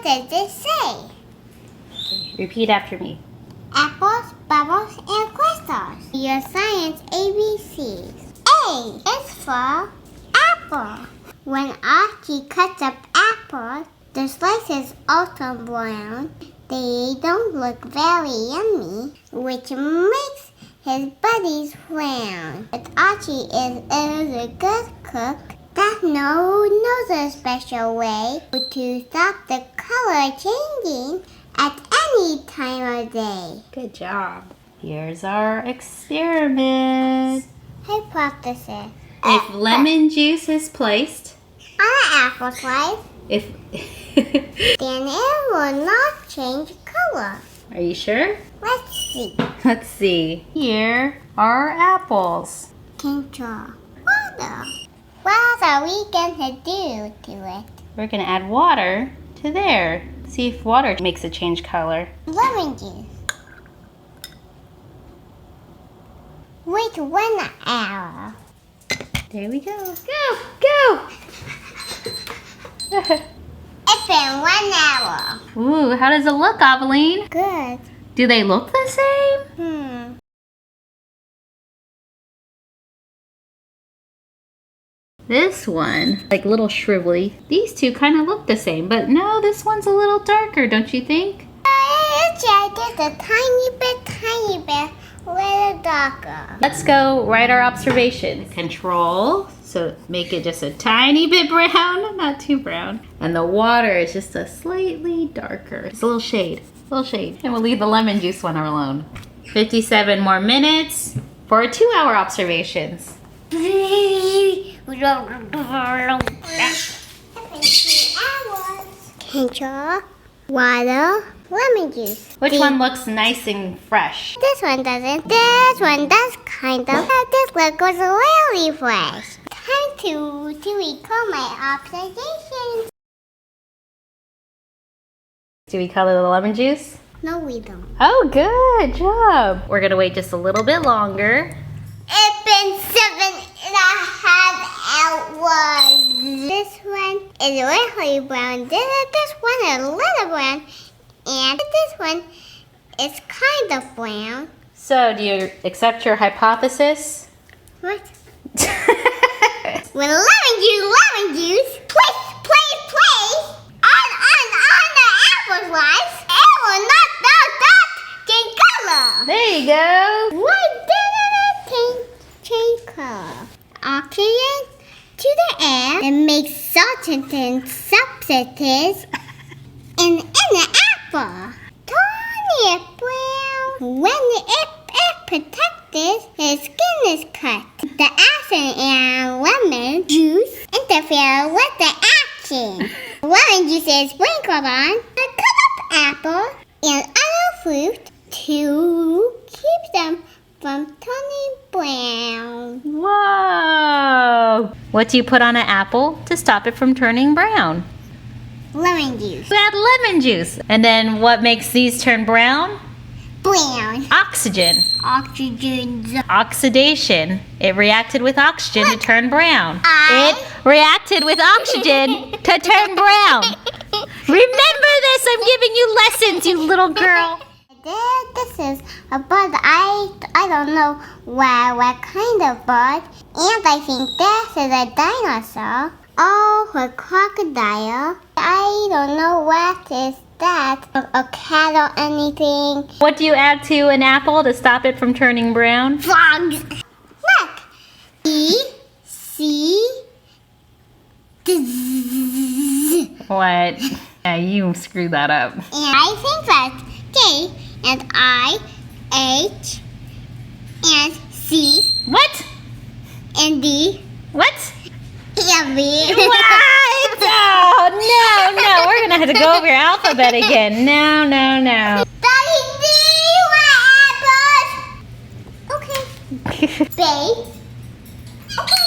What does it say? Repeat after me. Apples, bubbles, and crystals. Your science ABCs. A is for apple. When Archie cuts up apples, the slices also brown. They don't look very yummy, which makes his buddies frown. But Archie is a good cook that knows a special way to stop the color changing at any time of day. Good job. Here's our experiment. Hypothesis. If lemon juice is placed, On an apple slice, if then it will not change color. Are you sure? Let's see. Let's see. Here are apples. Control. Water. What are we gonna do to it? We're gonna add water to there. See if water makes it change color. Lemon juice. Wait 1 hour. There we go. Go, go! It's been 1 hour. Ooh, how does it look, Aveline? Good. Do they look the same? This one, like little shrivelly. These two kind of look the same, but no, this one's a little darker, don't you think? It's just a tiny bit, little darker. Let's go write our observation. Control, so make it just a tiny bit brown, not too brown. And the water is just a slightly darker. It's a little shade, And we'll leave the lemon juice one alone. 57 more minutes for 2-hour observations. 2 hours. Control. Water. Lemon juice. Which one looks nice and fresh? This one doesn't. This one does kind of. This one goes really fresh. Time to recall my observations. Do we color the lemon juice? No, we don't. Oh, good job. We're gonna wait just a little bit longer. It's been 7.5 hours. This one is really brown. This one is a little brown. And this one is kind of brown. So, do you accept your hypothesis? What? With lemon juice, place on the apple slice, it will not change color. There you go. Why didn't it change color? Oxygen to the air and makes certain substances in the apple. Turn it brown. When it protected, his skin is cut. The acid and lemon juice interfere with the action. Lemon juice is sprinkled on the cut up apple and other fruit to keep them from turning brown. Whoa. What do you put on an apple to stop it from turning brown? Lemon juice. You add lemon juice. And then what makes these turn brown? Brown. Oxygen. Oxygen. Oxidation. It reacted with oxygen to turn brown. I- It reacted with oxygen to turn brown. Remember this. I'm giving you lessons, you little girl. This is a bird. I don't know what kind of bird. And I think this is a dinosaur. Oh, a crocodile. I don't know what is that. A cat or anything. What do you add to an apple to stop it from turning brown? Frogs. Look. C. What? Yeah, you screwed that up. And I think that's J and I, H, and C, What? and D, What? and B. What? Oh, no. We're going to have to go over your alphabet again. No. Daddy, D, what apples? Okay. Babe. Okay.